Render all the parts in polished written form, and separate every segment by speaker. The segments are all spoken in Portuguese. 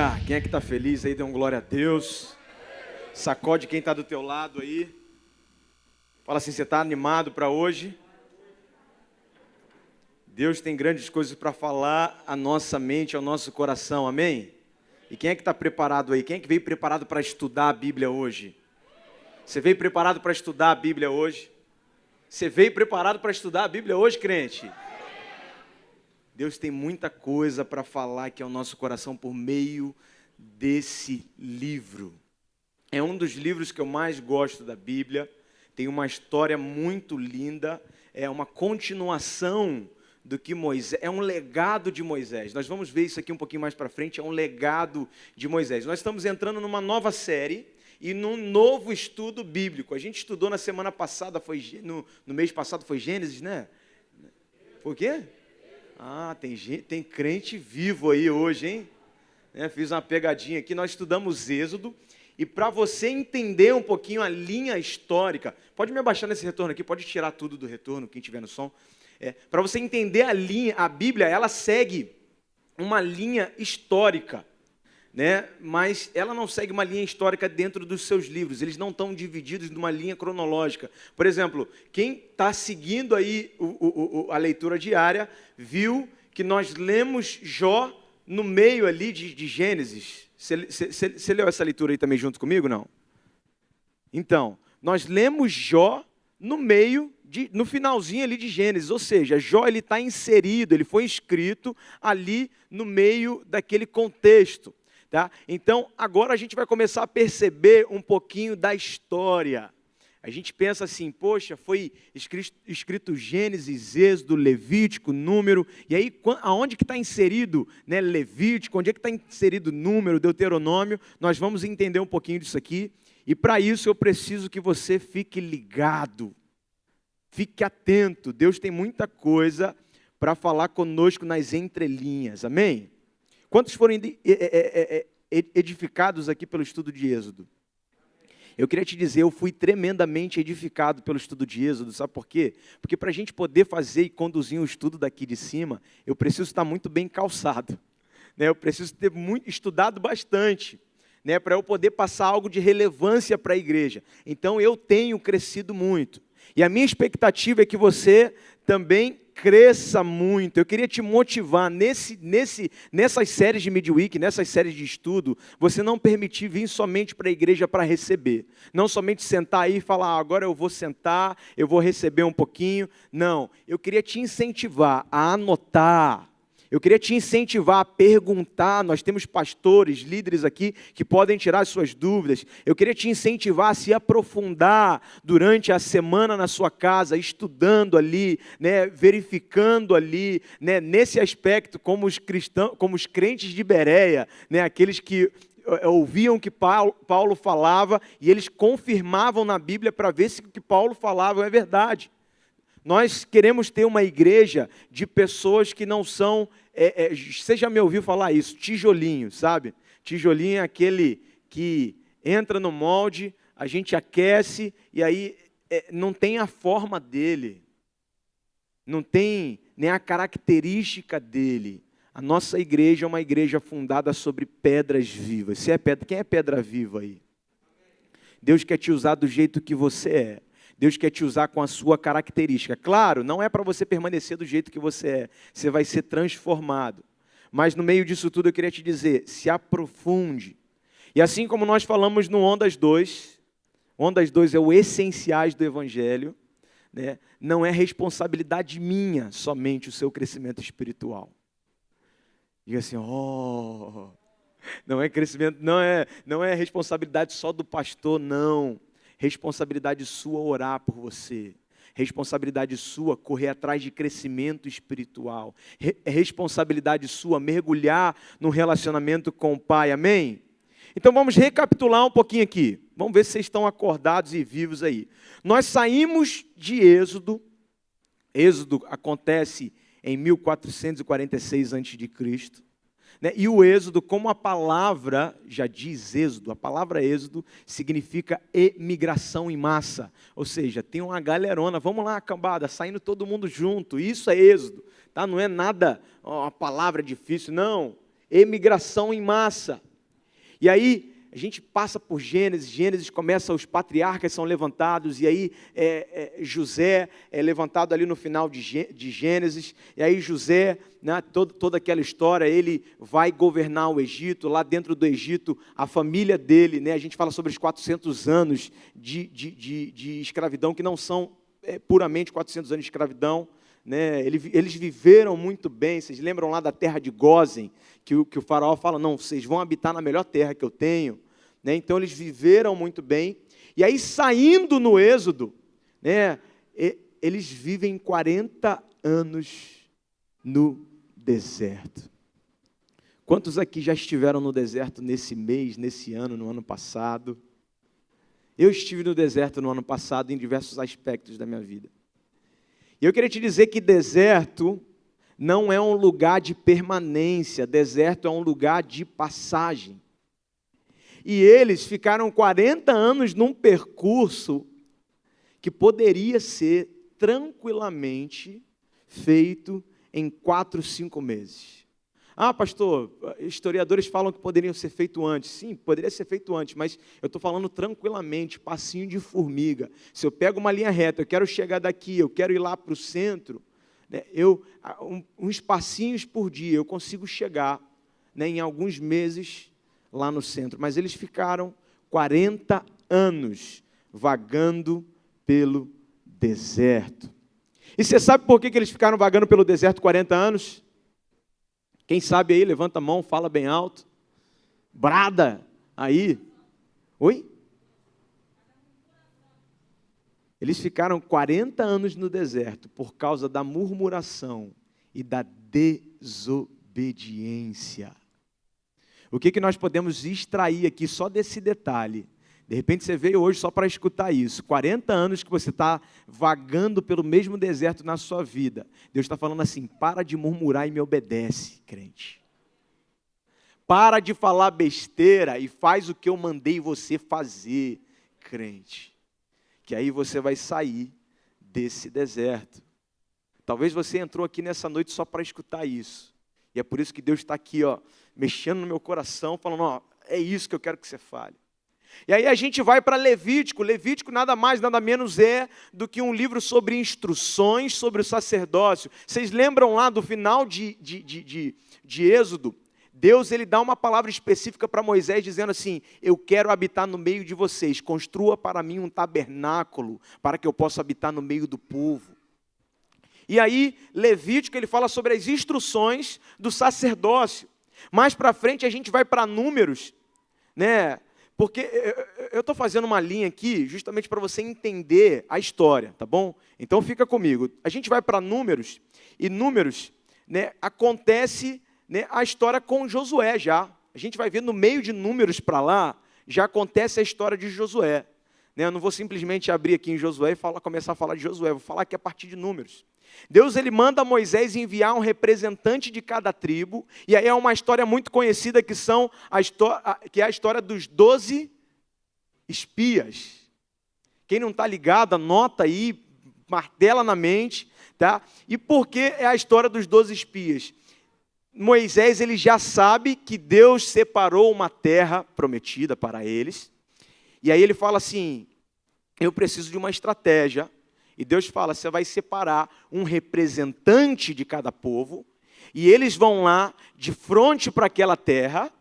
Speaker 1: Aleluia! Quem é que está feliz aí? Dê um glória a Deus. Sacode quem está do teu lado aí. Fala assim, você está animado para hoje? Deus tem grandes coisas para falar à nossa mente, ao nosso coração, amém? E quem é que está preparado aí? Quem é que veio preparado para estudar a Bíblia hoje? Você veio preparado para estudar a Bíblia hoje? Você veio preparado para estudar a Bíblia hoje, crente? Deus tem muita coisa para falar aqui ao nosso coração por meio desse livro. É um dos livros que eu mais gosto da Bíblia. Tem uma história muito linda. É uma continuação do que Moisés... É um legado de Moisés. Nós vamos ver isso aqui um pouquinho mais para frente. É um legado de Moisés. Nós estamos entrando numa nova série e num novo estudo bíblico. A gente estudou na semana passada, no mês passado foi Gênesis, né? Foi o quê? Ah, tem crente vivo aí hoje, hein? Fiz uma pegadinha aqui, nós estudamos Êxodo, e para você entender um pouquinho a linha histórica, pode me abaixar nesse retorno aqui, pode tirar tudo do retorno, quem tiver no som. Para você entender a linha, a Bíblia, ela segue uma linha histórica, né? Mas ela não segue uma linha histórica dentro dos seus livros, eles não estão divididos numa linha cronológica. Por exemplo, quem está seguindo aí a leitura diária, viu que nós lemos Jó no meio ali de Gênesis. Você leu essa leitura aí também junto comigo, não? Então, nós lemos Jó no finalzinho ali de Gênesis, ou seja, Jó ele está inserido, ele foi escrito ali no meio daquele contexto. Tá? Então, agora a gente vai começar a perceber um pouquinho da história. A gente pensa assim, poxa, foi escrito Gênesis, Êxodo, Levítico, Número, e aí aonde que está inserido, né, Levítico, onde é que está inserido Número, Deuteronômio? Nós vamos entender um pouquinho disso aqui, e para isso eu preciso que você fique ligado, fique atento. Deus tem muita coisa para falar conosco nas entrelinhas, amém? Quantos foram edificados aqui pelo estudo de Êxodo? Eu queria te dizer, eu fui tremendamente edificado pelo estudo de Êxodo, sabe por quê? Porque para a gente poder fazer e conduzir um estudo daqui de cima, eu preciso estar muito bem calçado, né? Eu preciso ter estudado bastante, né? Para eu poder passar algo de relevância para a igreja. Então eu tenho crescido muito. E a minha expectativa é que você também cresça muito. Eu queria te motivar nessas séries de midweek, nessas séries de estudo, você não permitir vir somente para a igreja para receber. Não somente sentar aí e falar, agora eu vou sentar, eu vou receber um pouquinho. Não, eu queria te incentivar a anotar. Eu queria te incentivar a perguntar. Nós temos pastores, líderes aqui que podem tirar as suas dúvidas. Eu queria te incentivar a se aprofundar durante a semana na sua casa, estudando ali, né, verificando ali, né, nesse aspecto, como os crentes de Bereia, né, aqueles que ouviam o que Paulo falava e eles confirmavam na Bíblia para ver se o que Paulo falava é verdade. Nós queremos ter uma igreja de pessoas que não são, você já me ouviu falar isso, tijolinho, sabe? Tijolinho é aquele que entra no molde, a gente aquece e aí não tem a forma dele, não tem nem a característica dele. A nossa igreja é uma igreja fundada sobre pedras vivas. Quem é pedra viva aí? Deus quer te usar do jeito que você é. Deus quer te usar com a sua característica. Claro, não é para você permanecer do jeito que você é. Você vai ser transformado. Mas no meio disso tudo eu queria te dizer, se aprofunde. E assim como nós falamos no Ondas 2, Ondas 2 é o essenciais do Evangelho, né? Não é responsabilidade minha somente o seu crescimento espiritual. Diga assim, não é crescimento, não é responsabilidade só do pastor, não. Responsabilidade sua orar por você. Responsabilidade sua correr atrás de crescimento espiritual. Responsabilidade sua mergulhar no relacionamento com o Pai. Amém? Então vamos recapitular um pouquinho aqui. Vamos ver se vocês estão acordados e vivos aí. Nós saímos de Êxodo. Êxodo acontece em 1446 a.C., né? E o Êxodo, como a palavra já diz Êxodo, a palavra Êxodo significa emigração em massa. Ou seja, tem uma galerona, vamos lá, cambada, saindo todo mundo junto. Isso é Êxodo, tá? Não é nada, uma palavra difícil, não. Emigração em massa. E aí, a gente passa por Gênesis começa, os patriarcas são levantados, e aí José é levantado ali no final de Gênesis, e aí José, né, toda aquela história, ele vai governar o Egito, lá dentro do Egito, a família dele, né, a gente fala sobre os 400 anos de escravidão, que não são puramente 400 anos de escravidão, né, eles viveram muito bem. Vocês lembram lá da terra de Gósen, que o faraó fala, não, vocês vão habitar na melhor terra que eu tenho, né? Então eles viveram muito bem, e aí saindo no Êxodo, né, eles vivem 40 anos no deserto. Quantos aqui já estiveram no deserto nesse mês, nesse ano, no ano passado? Eu estive no deserto no ano passado em diversos aspectos da minha vida. E eu queria te dizer que deserto não é um lugar de permanência, deserto é um lugar de passagem. E eles ficaram 40 anos num percurso que poderia ser tranquilamente feito em 4, 5 meses. Ah, pastor, historiadores falam que poderiam ser feito antes. Sim, poderia ser feito antes, mas eu estou falando tranquilamente, passinho de formiga. Se eu pego uma linha reta, eu quero chegar daqui, eu quero ir lá para o centro, né, uns passinhos por dia, eu consigo chegar, né, em alguns meses lá no centro. Mas eles ficaram 40 anos vagando pelo deserto. E você sabe por que eles ficaram vagando pelo deserto 40 anos? Quem sabe aí, levanta a mão, fala bem alto. Brada aí. Oi? Eles ficaram 40 anos no deserto por causa da murmuração e da desobediência. O que nós podemos extrair aqui só desse detalhe? De repente você veio hoje só para escutar isso. 40 anos que você está vagando pelo mesmo deserto na sua vida. Deus está falando assim, para de murmurar e me obedece, crente. Para de falar besteira e faz o que eu mandei você fazer, crente. Que aí você vai sair desse deserto. Talvez você entrou aqui nessa noite só para escutar isso. E é por isso que Deus está aqui, ó, mexendo no meu coração, falando, ó, é isso que eu quero que você fale. E aí a gente vai para Levítico. Levítico nada mais, nada menos é do que um livro sobre instruções sobre o sacerdócio. Vocês lembram lá do final de Êxodo? Deus ele dá uma palavra específica para Moisés, dizendo assim, eu quero habitar no meio de vocês, construa para mim um tabernáculo, para que eu possa habitar no meio do povo. E aí, Levítico, ele fala sobre as instruções do sacerdócio. Mais para frente, a gente vai para Números, né? Porque eu estou fazendo uma linha aqui, justamente para você entender a história, tá bom? Então, fica comigo. A gente vai para Números, e Números, né, acontece, né, a história com Josué já. A gente vai ver no meio de Números para lá, já acontece a história de Josué. Né? Eu não vou simplesmente abrir aqui em Josué e começar a falar de Josué, vou falar aqui a partir de Números. Deus ele manda Moisés enviar um representante de cada tribo, e aí é uma história muito conhecida que é a história dos 12 espias. Quem não está ligado, anota aí, martela na mente, tá? E por que é a história dos 12 espias? Moisés ele já sabe que Deus separou uma terra prometida para eles, e aí ele fala assim, eu preciso de uma estratégia. E Deus fala, você vai separar um representante de cada povo, e eles vão lá de frente para aquela terra,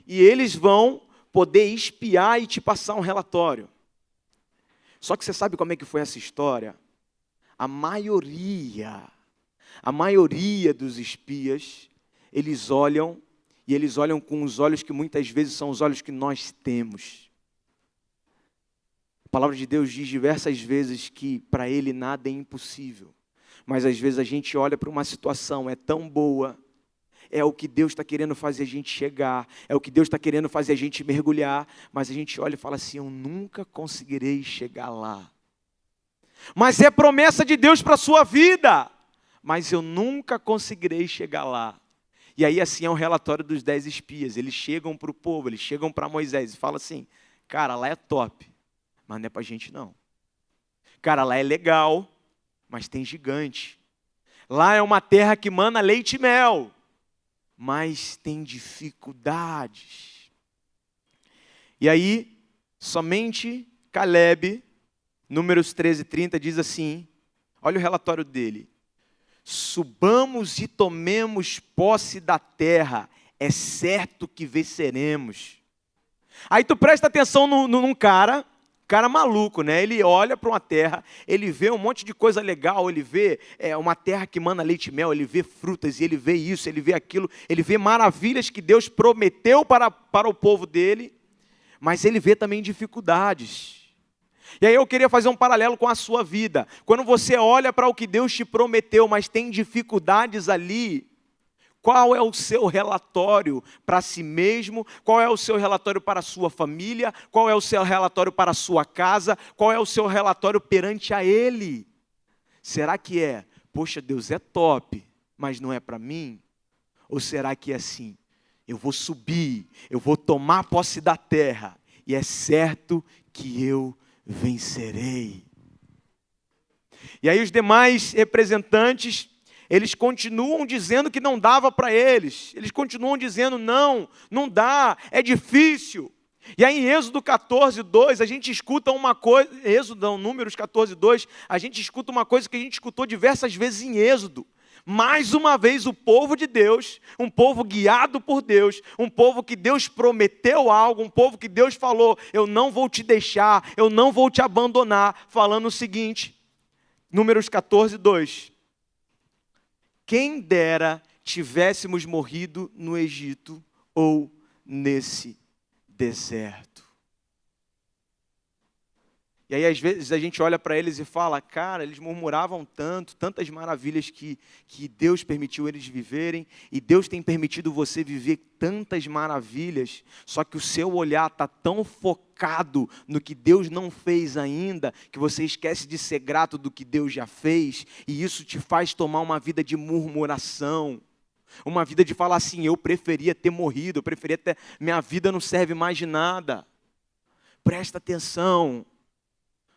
Speaker 1: e eles vão poder espiar e te passar um relatório. Só que você sabe como é que foi essa história? A maioria dos espias, eles olham com os olhos que muitas vezes são os olhos que nós temos. A palavra de Deus diz diversas vezes que para Ele nada é impossível. Mas às vezes a gente olha para uma situação, é tão boa, é o que Deus está querendo fazer a gente chegar, é o que Deus está querendo fazer a gente mergulhar, mas a gente olha e fala assim, eu nunca conseguirei chegar lá. Mas é promessa de Deus para a sua vida, mas eu nunca conseguirei chegar lá. E aí assim é o relatório dos 10 espias, eles chegam para o povo, eles chegam para Moisés e falam assim, cara, lá é top. Mas não é para a gente não. Cara, lá é legal, mas tem gigante. Lá é uma terra que mana leite e mel, mas tem dificuldades. E aí, somente Calebe, Números 13:30, diz assim, olha o relatório dele. Subamos e tomemos posse da terra, é certo que venceremos. Aí tu presta atenção num cara maluco, né? Ele olha para uma terra, ele vê um monte de coisa legal, ele vê uma terra que mana leite e mel, ele vê frutas, e ele vê isso, ele vê aquilo, ele vê maravilhas que Deus prometeu para o povo dele, mas ele vê também dificuldades. E aí eu queria fazer um paralelo com a sua vida. Quando você olha para o que Deus te prometeu, mas tem dificuldades ali, qual é o seu relatório para si mesmo? Qual é o seu relatório para a sua família? Qual é o seu relatório para a sua casa? Qual é o seu relatório perante a Ele? Será que é, poxa, Deus é top, mas não é para mim? Ou será que é assim, eu vou subir, eu vou tomar posse da terra, e é certo que eu vencerei? E aí os demais representantes, eles continuam dizendo que não dava para eles. Eles continuam dizendo, não dá, é difícil. E aí em Êxodo 14:2, a gente escuta uma coisa, Números 14:2, a gente escuta uma coisa que a gente escutou diversas vezes em Êxodo. Mais uma vez o povo de Deus, um povo guiado por Deus, um povo que Deus prometeu algo, um povo que Deus falou, eu não vou te deixar, eu não vou te abandonar, falando o seguinte, Números 14:2. Quem dera tivéssemos morrido no Egito ou nesse deserto. E aí às vezes a gente olha para eles e fala, cara, eles murmuravam tanto, tantas maravilhas que Deus permitiu eles viverem, e Deus tem permitido você viver tantas maravilhas, só que o seu olhar está tão focado no que Deus não fez ainda, que você esquece de ser grato do que Deus já fez, e isso te faz tomar uma vida de murmuração, uma vida de falar assim, eu preferia ter morrido, eu preferia ter, minha vida não serve mais de nada. Presta atenção.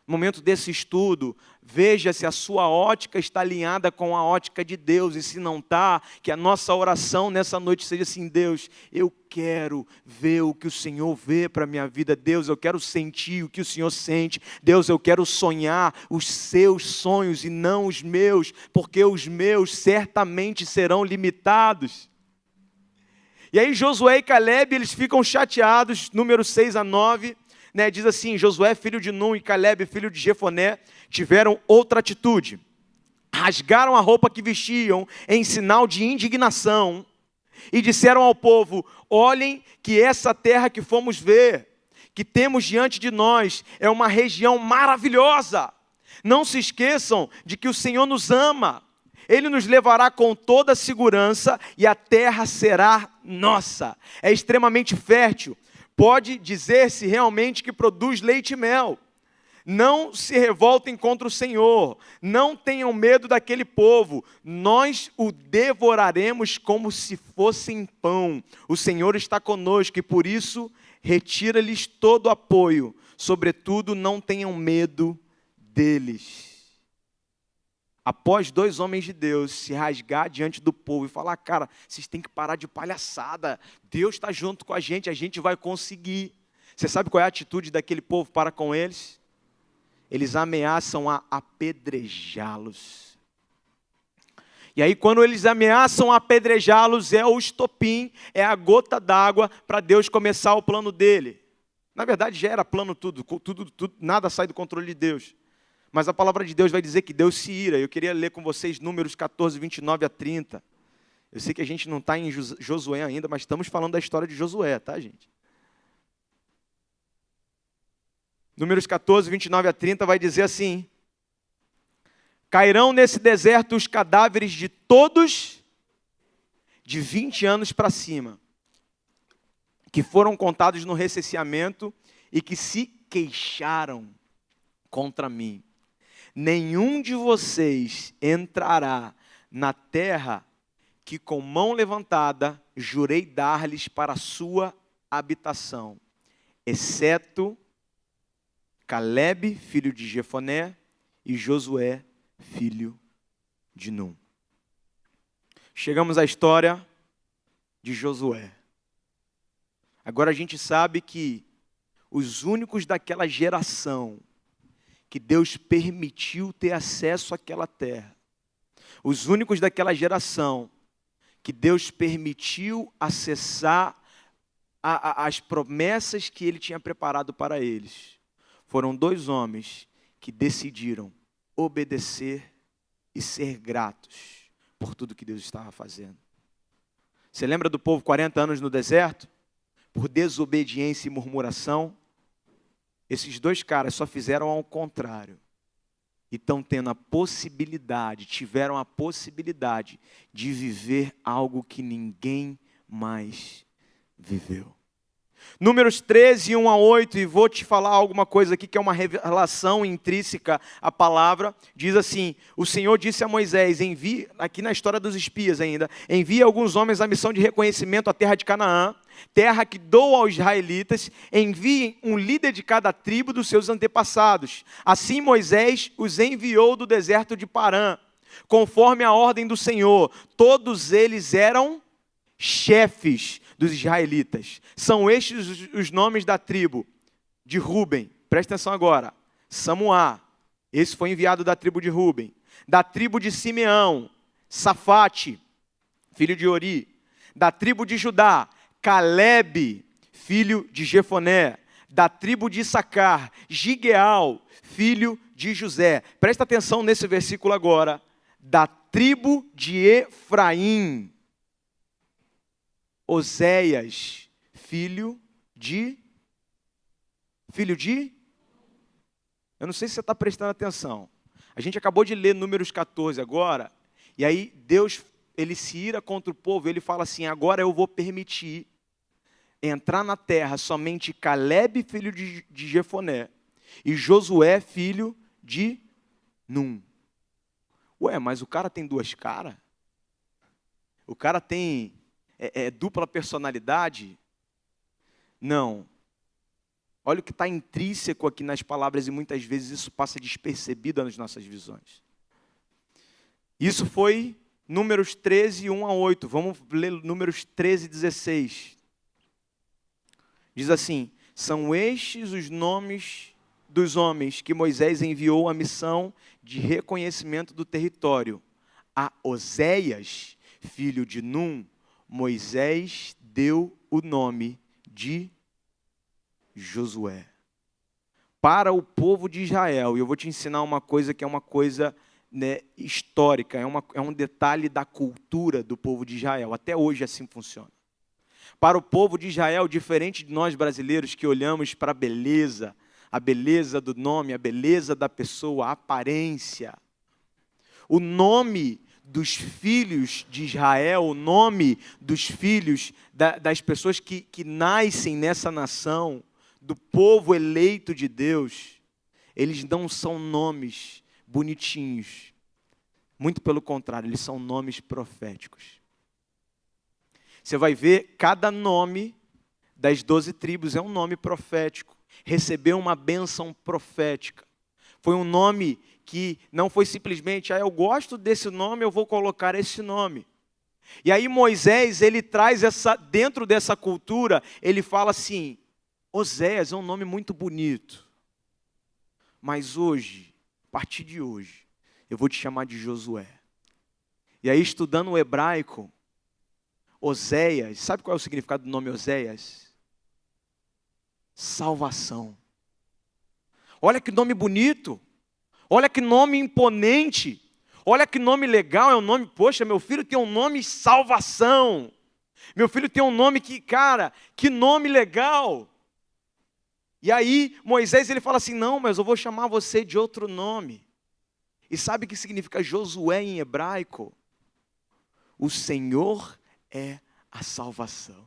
Speaker 1: No momento desse estudo, veja se a sua ótica está alinhada com a ótica de Deus, e se não está, que a nossa oração nessa noite seja assim, Deus, eu quero ver o que o Senhor vê para a minha vida, Deus, eu quero sentir o que o Senhor sente, Deus, eu quero sonhar os seus sonhos e não os meus, porque os meus certamente serão limitados. E aí Josué e Calebe, eles ficam chateados, Números 6-9, diz assim, Josué, filho de Num, e Calebe, filho de Jefoné, tiveram outra atitude. Rasgaram a roupa que vestiam em sinal de indignação e disseram ao povo, olhem que essa terra que fomos ver, que temos diante de nós, é uma região maravilhosa. Não se esqueçam de que o Senhor nos ama. Ele nos levará com toda a segurança e a terra será nossa. É extremamente fértil. Pode dizer-se realmente que produz leite e mel. Não se revoltem contra o Senhor, não tenham medo daquele povo, nós o devoraremos como se fossem pão. O Senhor está conosco e por isso retira-lhes todo o apoio, sobretudo não tenham medo deles. Após 2 homens de Deus se rasgar diante do povo e falar, cara, vocês têm que parar de palhaçada, Deus está junto com a gente vai conseguir. Você sabe qual é a atitude daquele povo para com eles? Eles ameaçam a apedrejá-los. E aí quando eles ameaçam apedrejá-los, é o estopim, é a gota d'água para Deus começar o plano dele. Na verdade já era plano tudo, nada sai do controle de Deus. Mas a palavra de Deus vai dizer que Deus se ira. Eu queria ler com vocês Números 14:29-30. Eu sei que a gente não está em Josué ainda, mas estamos falando da história de Josué, tá, gente? Números 14:29-30 vai dizer assim, cairão nesse deserto os cadáveres de todos de 20 anos para cima, que foram contados no recenseamento e que se queixaram contra mim. Nenhum de vocês entrará na terra que com mão levantada jurei dar-lhes para a sua habitação, exceto Calebe, filho de Jefoné, e Josué, filho de Num. Chegamos à história de Josué. Agora a gente sabe que os únicos daquela geração que Deus permitiu ter acesso àquela terra. Os únicos daquela geração que Deus permitiu acessar as promessas que Ele tinha preparado para eles. Foram dois homens que decidiram obedecer e ser gratos por tudo que Deus estava fazendo. Você lembra do povo 40 anos no deserto? Por desobediência e murmuração? Esses dois caras só fizeram ao contrário. E estão tendo a possibilidade, tiveram a possibilidade de viver algo que ninguém mais viveu. Números 13, 1 a 8, e vou te falar alguma coisa aqui que é uma revelação intrínseca à palavra. Diz assim: o Senhor disse a Moisés, envie, aqui na história dos espias ainda, envie alguns homens à missão de reconhecimento à terra de Canaã, terra que dou aos israelitas, enviem um líder de cada tribo dos seus antepassados. Assim Moisés os enviou do deserto de Parã, conforme a ordem do Senhor. Todos eles eram chefes dos israelitas. São estes os nomes da tribo de Ruben. Presta atenção agora. Samuá, esse foi enviado da tribo de Ruben. Da tribo de Simeão, Safate, filho de Ori. Da tribo de Judá, Calebe, filho de Jefoné. Da tribo de Issacar, Gigeal, filho de José. Presta atenção nesse versículo agora. Da tribo de Efraim, Oséias, filho de... Eu não sei se você está prestando atenção. A gente acabou de ler Números 14 agora, e aí Deus, ele se ira contra o povo, ele fala assim, agora eu vou permitir entrar na terra somente Calebe, filho de Jefoné, e Josué, filho de Num. Ué, mas o cara tem duas caras? O cara tem... dupla personalidade? Não. Olha o que está intrínseco aqui nas palavras e muitas vezes isso passa despercebido nas nossas visões. Isso foi Números 13, 1 a 8. Vamos ler Números 13, 16. Diz assim: são estes os nomes dos homens que Moisés enviou à missão de reconhecimento do território. A Oséias, filho de Num, Moisés deu o nome de Josué. Para o povo de Israel, e eu vou te ensinar uma coisa que é uma coisa, né, histórica, é um detalhe da cultura do povo de Israel. Até hoje assim funciona. Para o povo de Israel, diferente de nós brasileiros que olhamos para a beleza do nome, a beleza da pessoa, a aparência, o nome dos filhos de Israel, o nome dos filhos das pessoas que nascem nessa nação, do povo eleito de Deus, eles não são nomes bonitinhos. Muito pelo contrário, eles são nomes proféticos. Você vai ver, cada nome das 12 tribos é um nome profético. Recebeu uma bênção profética. Foi um nome que não foi simplesmente, eu gosto desse nome, eu vou colocar esse nome. E aí Moisés, ele traz dentro dessa cultura, ele fala assim, Oséias é um nome muito bonito, mas hoje, a partir de hoje, eu vou te chamar de Josué. E aí, estudando o hebraico, Oséias, sabe qual é o significado do nome Oséias? Salvação. Olha que nome bonito. Olha que nome imponente. Olha que nome legal, é um nome, poxa, meu filho tem um nome salvação. Meu filho tem um nome que, cara, que nome legal. E aí, Moisés, ele fala assim, não, mas eu vou chamar você de outro nome. E sabe o que significa Josué em hebraico? O Senhor é a salvação.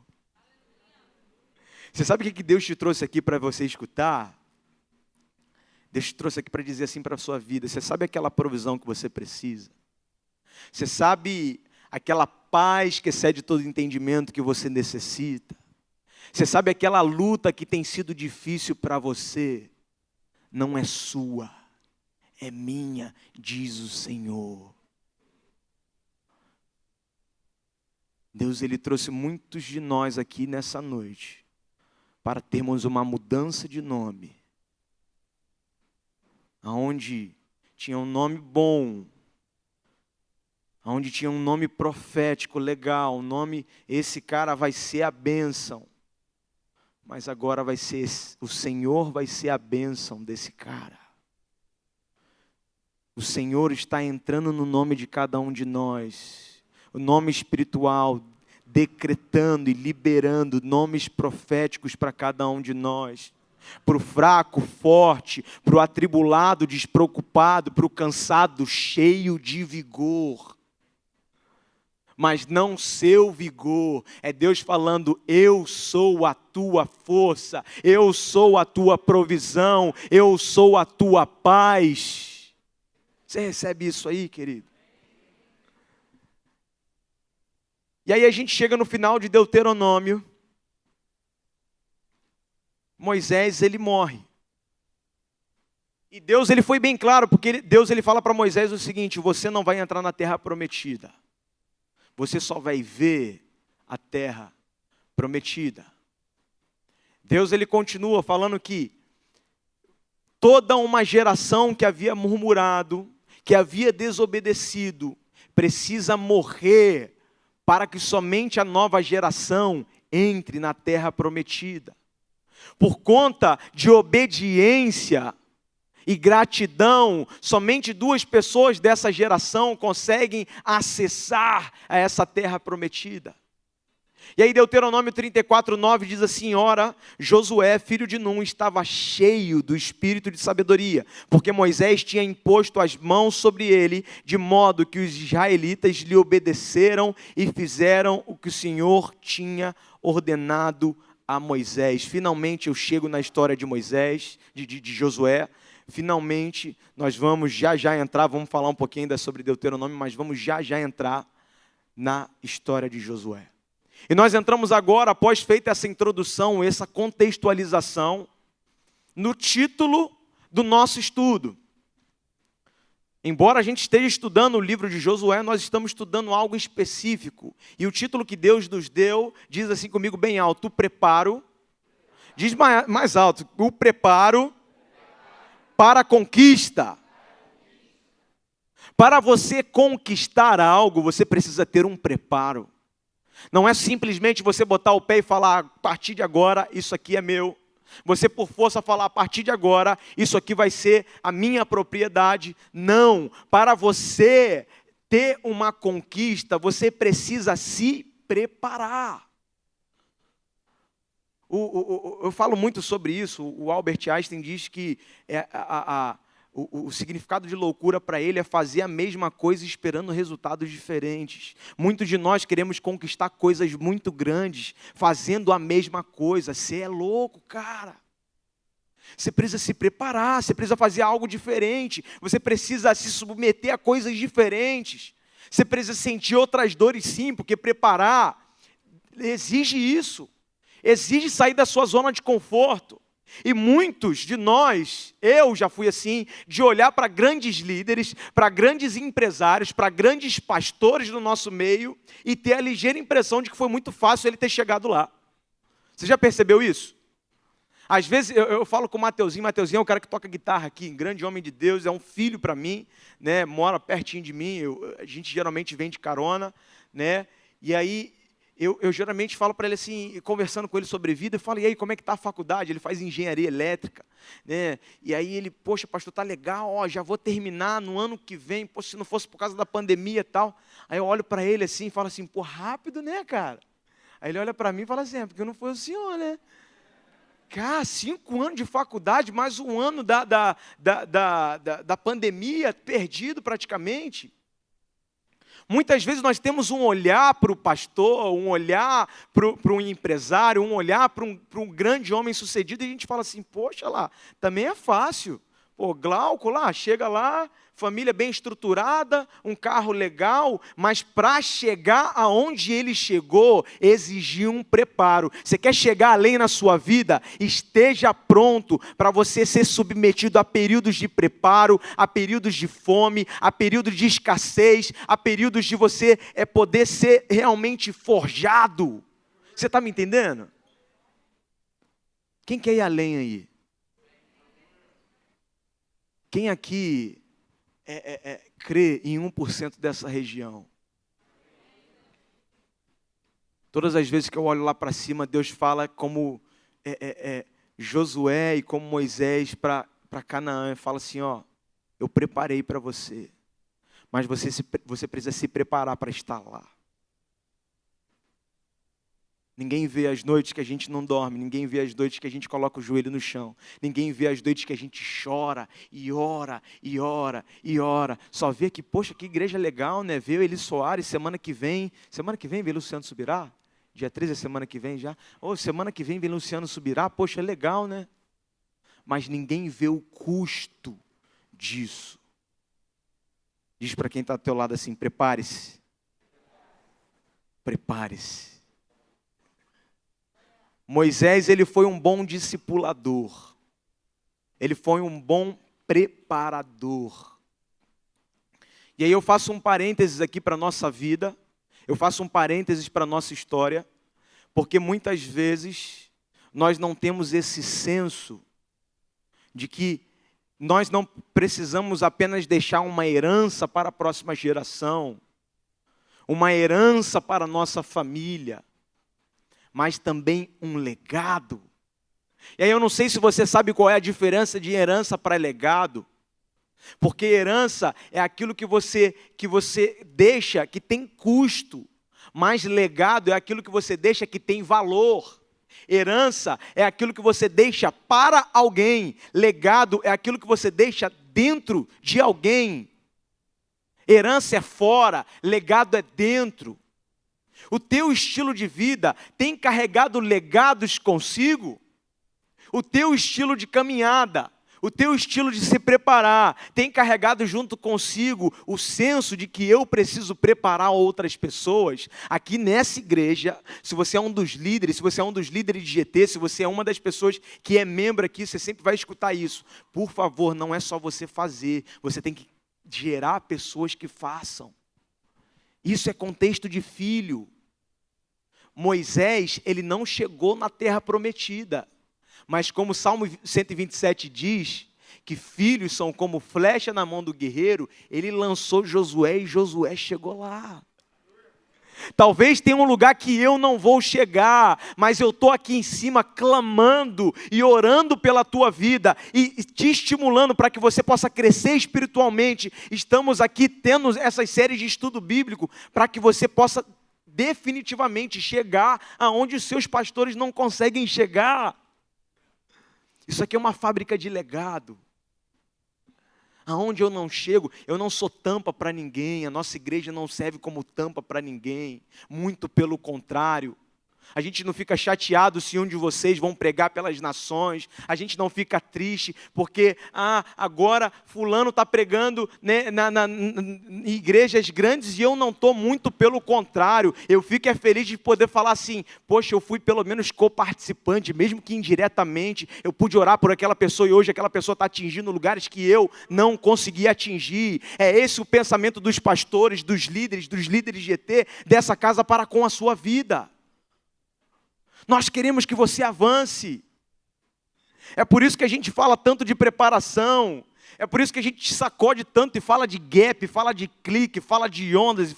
Speaker 1: Você sabe o que Deus te trouxe aqui para você escutar? Deus te trouxe aqui para dizer assim para a sua vida. Você sabe aquela provisão que você precisa? Você sabe aquela paz que excede todo entendimento que você necessita? Você sabe aquela luta que tem sido difícil para você? Não é sua, é minha, diz o Senhor. Deus, Ele trouxe muitos de nós aqui nessa noite para termos uma mudança de nome, aonde tinha um nome bom, aonde tinha um nome profético legal, um nome, esse cara vai ser a bênção, mas agora vai ser, o Senhor vai ser a bênção desse cara. O Senhor está entrando no nome de cada um de nós, o nome espiritual, decretando e liberando nomes proféticos para cada um de nós. Para o fraco, forte, para o atribulado, despreocupado, para o cansado, cheio de vigor. Mas não seu vigor, é Deus falando, eu sou a tua força, eu sou a tua provisão, eu sou a tua paz. Você recebe isso aí, querido? E aí a gente chega no final de Deuteronômio. Moisés, ele morre. E Deus, ele foi bem claro, porque Deus, ele fala para Moisés o seguinte, você não vai entrar na terra prometida. Você só vai ver a terra prometida. Deus, ele continua falando que toda uma geração que havia murmurado, que havia desobedecido, precisa morrer para que somente a nova geração entre na terra prometida. Por conta de obediência e gratidão, somente 2 pessoas dessa geração conseguem acessar a essa terra prometida. E aí Deuteronômio 34:9 diz assim, ora, Josué, filho de Num, estava cheio do espírito de sabedoria, porque Moisés tinha imposto as mãos sobre ele, de modo que os israelitas lhe obedeceram e fizeram o que o Senhor tinha ordenado a Moisés. Finalmente eu chego na história de Moisés, de Josué. Finalmente nós vamos já entrar, vamos falar um pouquinho ainda sobre Deuteronômio, mas vamos já entrar na história de Josué. E nós entramos agora, após feita essa introdução, essa contextualização, no título do nosso estudo. Embora a gente esteja estudando o livro de Josué, nós estamos estudando algo específico. E o título que Deus nos deu, diz assim comigo bem alto, o preparo. Diz mais alto, o preparo para a conquista. Para você conquistar algo, você precisa ter um preparo. Não é simplesmente você botar o pé e falar, a partir de agora, isso aqui é meu. Você por força falar, a partir de agora, isso aqui vai ser a minha propriedade. Não, para você ter uma conquista, você precisa se preparar. Eu falo muito sobre isso, o Albert Einstein diz que o significado de loucura para ele é fazer a mesma coisa esperando resultados diferentes. Muitos de nós queremos conquistar coisas muito grandes, fazendo a mesma coisa. Você é louco, cara. Você precisa se preparar, você precisa fazer algo diferente, você precisa se submeter a coisas diferentes. Você precisa sentir outras dores sim, porque preparar exige isso. Exige sair da sua zona de conforto. E muitos de nós, eu já fui assim, de olhar para grandes líderes, para grandes empresários, para grandes pastores do nosso meio e ter a ligeira impressão de que foi muito fácil ele ter chegado lá. Você já percebeu isso? Às vezes eu falo com o Mateuzinho é um cara que toca guitarra aqui, um grande homem de Deus, é um filho para mim, né? Mora pertinho de mim, a gente geralmente vem de carona, né? E aí eu geralmente falo para ele assim, conversando com ele sobre vida, eu falo, e aí, como é que está a faculdade? Ele faz engenharia elétrica, né? E aí ele, poxa, pastor, tá legal, ó, já vou terminar no ano que vem, poxa, se não fosse por causa da pandemia e tal. Aí eu olho para ele assim e falo assim, pô, rápido, né, cara? Aí ele olha para mim e fala assim, porque não foi o senhor, né? Cara, 5 anos de faculdade, mais um ano da pandemia, perdido praticamente. Muitas vezes nós temos um olhar para o pastor, um olhar para um empresário, um olhar para um grande homem sucedido, e a gente fala assim, poxa lá, também é fácil. Pô, Glauco lá, chega lá, família bem estruturada, um carro legal, mas para chegar aonde ele chegou, exigiu um preparo. Você quer chegar além na sua vida? Esteja pronto para você ser submetido a períodos de preparo, a períodos de fome, a períodos de escassez, a períodos de você poder ser realmente forjado. Você está me entendendo? Quem quer ir além aí? Quem aqui crê em 1% dessa região? Todas as vezes que eu olho lá para cima, Deus fala como Josué e como Moisés para Canaã. Fala assim, ó, eu preparei para você, mas você precisa se preparar para estar lá. Ninguém vê as noites que a gente não dorme, ninguém vê as noites que a gente coloca o joelho no chão, ninguém vê as noites que a gente chora e ora, e ora, e ora. Só vê que, poxa, que igreja legal, né? Vê o Eli Soares semana que vem vem Luciano Subirá? Dia 13 é semana que vem já? Semana que vem Luciano Subirá, poxa, é legal, né? Mas ninguém vê o custo disso. Diz para quem está ao teu lado assim, prepare-se. Prepare-se. Moisés, ele foi um bom discipulador. Ele foi um bom preparador. E aí eu faço um parênteses aqui para a nossa vida. Eu faço um parênteses para a nossa história. Porque muitas vezes nós não temos esse senso de que nós não precisamos apenas deixar uma herança para a próxima geração. Uma herança para a nossa família. Mas também um legado. E aí eu não sei se você sabe qual é a diferença de herança para legado. Porque herança é aquilo que você deixa, que tem custo. Mas legado é aquilo que você deixa que tem valor. Herança é aquilo que você deixa para alguém. Legado é aquilo que você deixa dentro de alguém. Herança é fora, legado é dentro. O teu estilo de vida tem carregado legados consigo? O teu estilo de caminhada, o teu estilo de se preparar, tem carregado junto consigo o senso de que eu preciso preparar outras pessoas? Aqui nessa igreja, se você é um dos líderes, de GT, se você é uma das pessoas que é membro aqui, você sempre vai escutar isso. Por favor, não é só você fazer, você tem que gerar pessoas que façam. Isso é contexto de filho. Moisés, ele não chegou na terra prometida. Mas como o Salmo 127 diz, que filhos são como flecha na mão do guerreiro, ele lançou Josué e Josué chegou lá. Talvez tenha um lugar que eu não vou chegar, mas eu estou aqui em cima clamando e orando pela tua vida e te estimulando para que você possa crescer espiritualmente. Estamos aqui tendo essas séries de estudo bíblico para que você possa definitivamente chegar aonde os seus pastores não conseguem chegar. Isso aqui é uma fábrica de legado. Aonde eu não chego, eu não sou tampa para ninguém, a nossa igreja não serve como tampa para ninguém, muito pelo contrário. A gente não fica chateado se um de vocês vão pregar pelas nações, a gente não fica triste porque agora fulano está pregando, né, em igrejas grandes e eu não estou, muito pelo contrário. Eu fico feliz de poder falar assim, poxa, eu fui pelo menos coparticipante, mesmo que indiretamente, eu pude orar por aquela pessoa e hoje aquela pessoa está atingindo lugares que eu não consegui atingir. É esse o pensamento dos pastores, dos líderes GT, dessa casa para com a sua vida. Nós queremos que você avance. É por isso que a gente fala tanto de preparação. É por isso que a gente te sacode tanto e fala de gap, fala de clique, fala de ondas,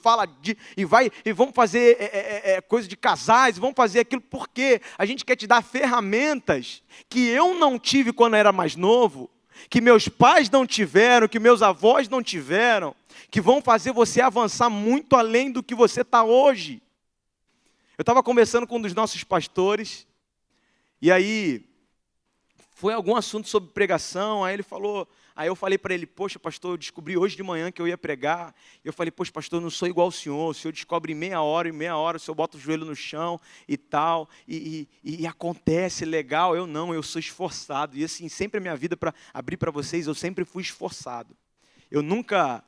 Speaker 1: e vamos fazer coisa de casais, vamos fazer aquilo, porque a gente quer te dar ferramentas que eu não tive quando era mais novo, que meus pais não tiveram, que meus avós não tiveram, que vão fazer você avançar muito além do que você está hoje. Eu estava conversando com um dos nossos pastores, e aí foi algum assunto sobre pregação, aí eu falei para ele, poxa pastor, eu descobri hoje de manhã que eu ia pregar, eu falei, poxa pastor, eu não sou igual ao senhor descobre em meia hora, o senhor bota o joelho no chão e tal, e acontece, legal, eu sou esforçado, e assim, sempre a minha vida, para abrir para vocês, eu sempre fui esforçado, eu nunca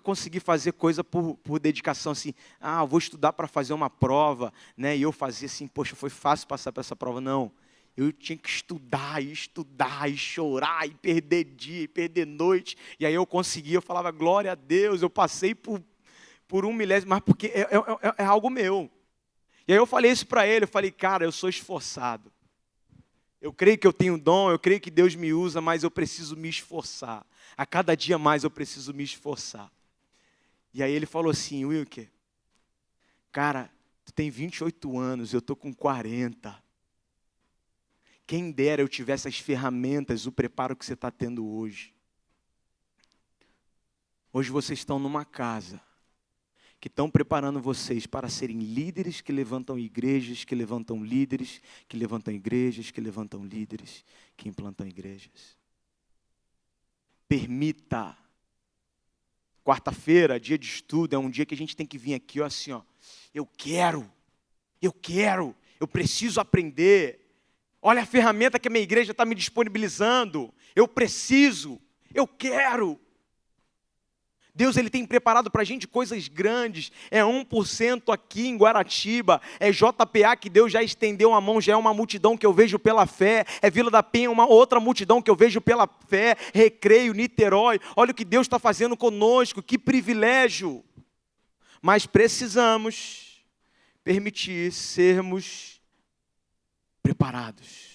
Speaker 1: consegui fazer coisa por dedicação, assim, eu vou estudar para fazer uma prova, né? E eu fazia assim, poxa, foi fácil passar por essa prova. Não, eu tinha que estudar, e chorar, e perder dia, e perder noite, e aí eu conseguia, eu falava, glória a Deus, eu passei por 1 milésimo, mas porque é algo meu. E aí eu falei isso para ele, eu falei, cara, eu sou esforçado. Eu creio que eu tenho dom, eu creio que Deus me usa, mas eu preciso me esforçar. A cada dia mais eu preciso me esforçar. E aí ele falou assim, Wilker, cara, tu tem 28 anos, eu estou com 40. Quem dera eu tivesse as ferramentas, o preparo que você está tendo hoje. Hoje vocês estão numa casa que estão preparando vocês para serem líderes que levantam igrejas, que levantam líderes, que levantam igrejas, que levantam líderes, que implantam igrejas. Permita. Quarta-feira, dia de estudo, é um dia que a gente tem que vir aqui, ó, assim, ó. Eu preciso aprender. Olha a ferramenta que a minha igreja está me disponibilizando. Eu quero. Deus, Ele tem preparado para a gente coisas grandes. É 1% aqui em Guaratiba. É JPA que Deus já estendeu a mão, já é uma multidão que eu vejo pela fé. É Vila da Penha, uma outra multidão que eu vejo pela fé. Recreio, Niterói. Olha o que Deus está fazendo conosco, que privilégio. Mas precisamos permitir sermos preparados.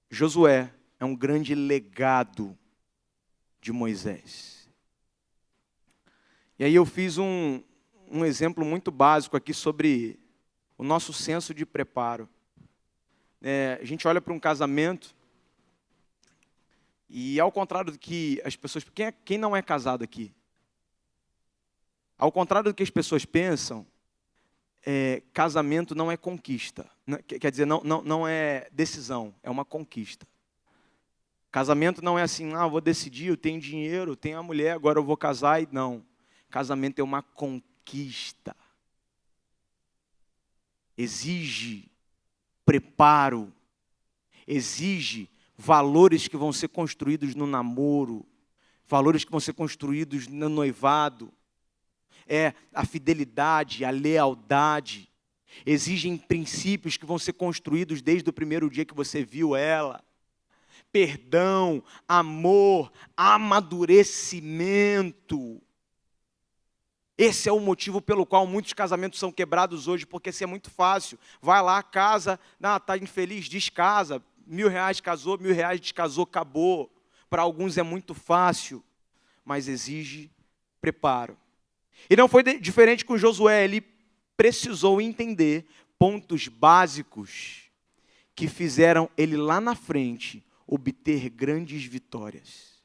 Speaker 1: Josué é um grande legado de Moisés. E aí eu fiz um exemplo muito básico aqui sobre o nosso senso de preparo. A gente olha para um casamento e ao contrário do que as pessoas... Quem não é casado aqui? Ao contrário do que as pessoas pensam, casamento não é conquista. Quer dizer, não é decisão, é uma conquista. Casamento não é assim, eu vou decidir, eu tenho dinheiro, eu tenho a mulher, agora eu vou casar e não. Casamento é uma conquista. Exige preparo, exige valores que vão ser construídos no namoro, valores que vão ser construídos no noivado. A fidelidade, a lealdade. Exigem princípios que vão ser construídos desde o primeiro dia que você viu ela. Perdão, amor, amadurecimento. Esse é o motivo pelo qual muitos casamentos são quebrados hoje, porque isso é muito fácil. Vai lá, casa, está infeliz, descasa. R$1.000 casou, R$1.000 descasou, acabou. Para alguns é muito fácil, mas exige preparo. E não foi diferente com Josué, ele precisou entender pontos básicos que fizeram ele lá na frente obter grandes vitórias.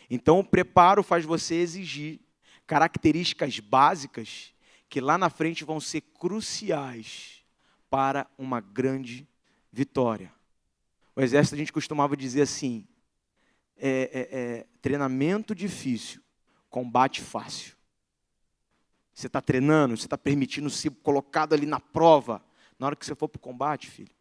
Speaker 1: Então o preparo faz você exigir características básicas que lá na frente vão ser cruciais para uma grande vitória. O exército a gente costumava dizer assim, treinamento difícil, combate fácil. Você está treinando, você está permitindo ser colocado ali na prova. Na hora que você for para o combate, filho,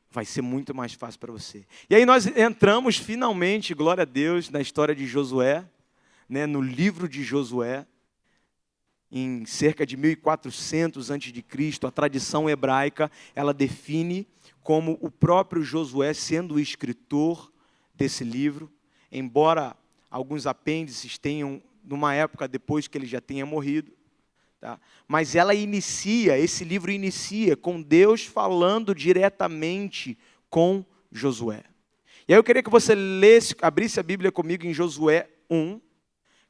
Speaker 1: vai ser muito mais fácil para você. E aí nós entramos finalmente, glória a Deus, na história de Josué, no livro de Josué, em cerca de 1400 a.C., a tradição hebraica, ela define como o próprio Josué sendo o escritor desse livro, embora alguns apêndices tenham, numa época depois que ele já tenha morrido, tá? Mas esse livro inicia com Deus falando diretamente com Josué. E aí eu queria que você abrisse a Bíblia comigo em Josué 1,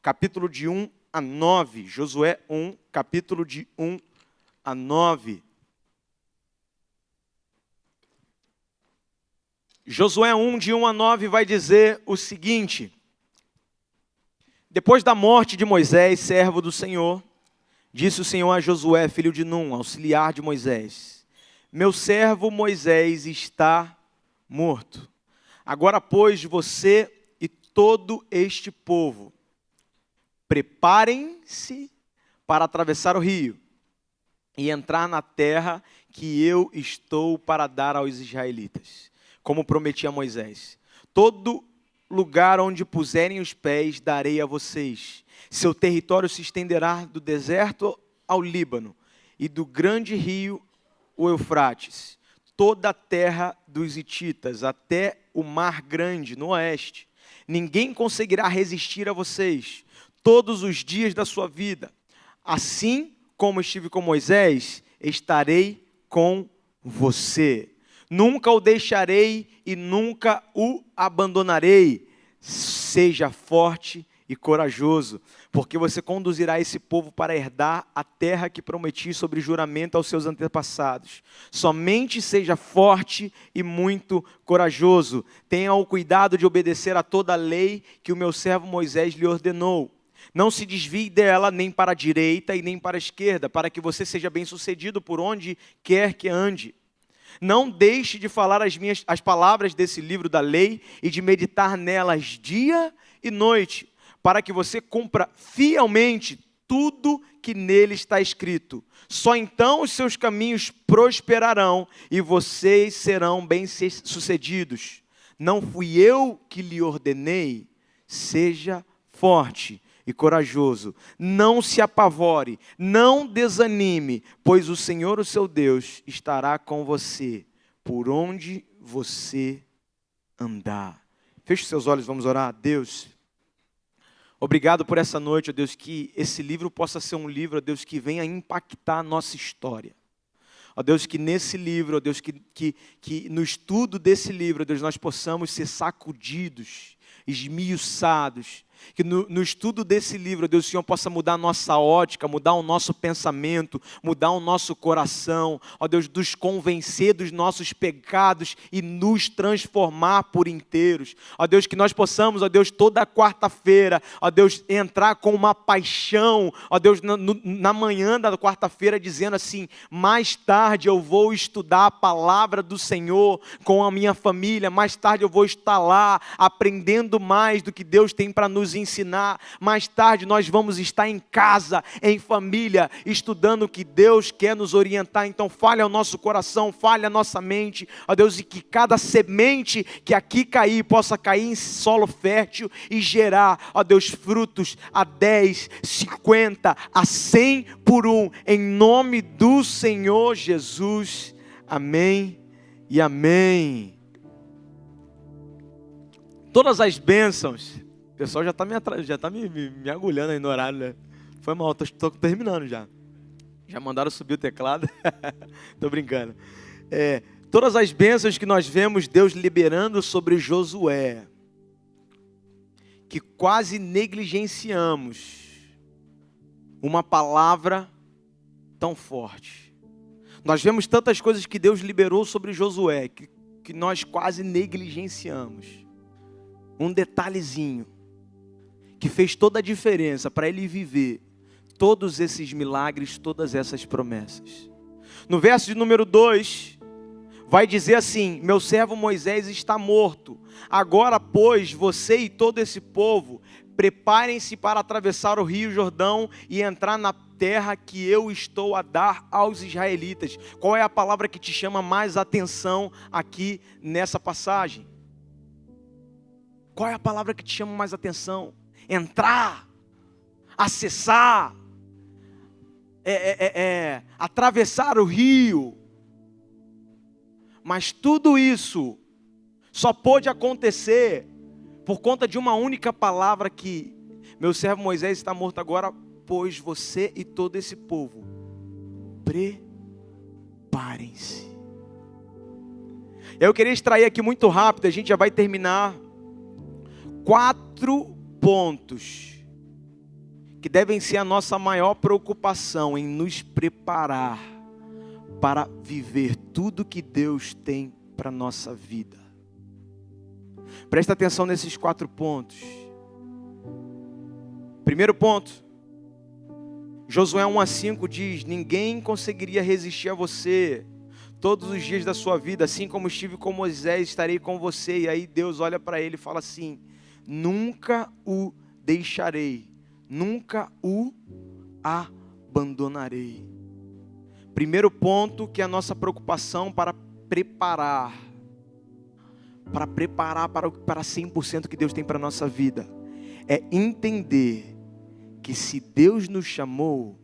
Speaker 1: capítulo de 1 a 9. Josué 1, capítulo de 1 a 9. Josué 1, de 1 a 9, vai dizer o seguinte: depois da morte de Moisés, servo do Senhor, disse o Senhor a Josué, filho de Num, auxiliar de Moisés: meu servo Moisés está morto. Agora, pois, você e todo este povo, preparem-se para atravessar o rio e entrar na terra que eu estou para dar aos israelitas, como prometi a Moisés. Todo lugar onde puserem os pés darei a vocês. Seu território se estenderá do deserto ao Líbano e do grande rio, o Eufrates, toda a terra dos hititas, até o mar grande no oeste. Ninguém conseguirá resistir a vocês todos os dias da sua vida. Assim como estive com Moisés, estarei com você. Nunca o deixarei e nunca o abandonarei. Seja forte e corajoso, porque você conduzirá esse povo para herdar a terra que prometi sobre juramento aos seus antepassados. Somente seja forte e muito corajoso. Tenha o cuidado de obedecer a toda a lei que o meu servo Moisés lhe ordenou. Não se desvie dela nem para a direita e nem para a esquerda, para que você seja bem-sucedido por onde quer que ande. Não deixe de falar as palavras desse livro da lei e de meditar nelas dia e noite, para que você cumpra fielmente tudo que nele está escrito. Só então os seus caminhos prosperarão e vocês serão bem-sucedidos. Não fui eu que lhe ordenei? Seja forte e corajoso. Não se apavore, não desanime, pois o Senhor, o seu Deus, estará com você por onde você andar. Feche seus olhos, vamos orar. Deus, obrigado por essa noite, ó Deus, que esse livro possa ser um livro, ó Deus, que venha impactar a nossa história. Ó Deus, que nesse livro, ó Deus, que no estudo desse livro, ó Deus, nós possamos ser sacudidos, esmiuçados. Que no estudo desse livro, Deus, o Senhor possa mudar a nossa ótica, mudar o nosso pensamento, mudar o nosso coração, ó Deus, nos convencer dos nossos pecados e nos transformar por inteiros. Ó Deus, que nós possamos, ó Deus, toda quarta-feira, ó Deus, entrar com uma paixão, ó Deus, na manhã da quarta-feira, dizendo assim: mais tarde eu vou estudar a palavra do Senhor com a minha família, mais tarde eu vou estar lá aprendendo mais do que Deus tem para nos ensinar. Mais tarde nós vamos estar em casa, em família, estudando o que Deus quer nos orientar. Então fale ao nosso coração, fale à nossa mente, ó Deus, e que cada semente que aqui cair, possa cair em solo fértil e gerar, ó Deus, frutos a 10, 50, a 100 por um, em nome do Senhor Jesus. Amém e amém. Todas as bênçãos. O pessoal já está me agulhando aí no horário, né? Foi mal, estou terminando já. Já mandaram subir o teclado. Estou brincando. Todas as bênçãos que nós vemos Deus liberando sobre Josué, que quase negligenciamos uma palavra tão forte. Nós vemos tantas coisas que Deus liberou sobre Josué, que nós quase negligenciamos. Um detalhezinho que fez toda a diferença para ele viver todos esses milagres, todas essas promessas. No verso de número 2, vai dizer assim: meu servo Moisés está morto. Agora, pois, você e todo esse povo, preparem-se para atravessar o rio Jordão e entrar na terra que eu estou a dar aos israelitas. Qual é a palavra que te chama mais atenção aqui nessa passagem? Qual é a palavra que te chama mais atenção? Entrar, acessar, atravessar o rio. Mas tudo isso só pôde acontecer por conta de uma única palavra que meu servo Moisés está morto agora, pois você e todo esse povo, preparem-se. Eu queria extrair aqui muito rápido, a gente já vai terminar. 4 pontos que devem ser a nossa maior preocupação em nos preparar para viver tudo que Deus tem para a nossa vida. Presta atenção nesses 4 pontos. Primeiro ponto, Josué 1:5 diz: ninguém conseguiria resistir a você todos os dias da sua vida, assim como estive com Moisés, estarei com você. E aí Deus olha para ele e fala assim: nunca o deixarei, nunca o abandonarei. Primeiro ponto, que é a nossa preocupação para preparar para 100% que Deus tem para a nossa vida, é entender que se Deus nos chamou,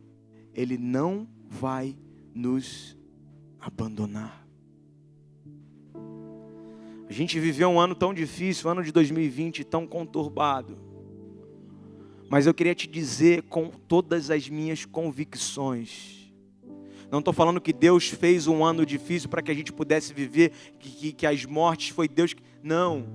Speaker 1: Ele não vai nos abandonar. A gente viveu um ano tão difícil, o ano de 2020 tão conturbado. Mas eu queria te dizer com todas as minhas convicções, Não estou falando que Deus fez um ano difícil para que a gente pudesse viver, que as mortes foi Deus. Não.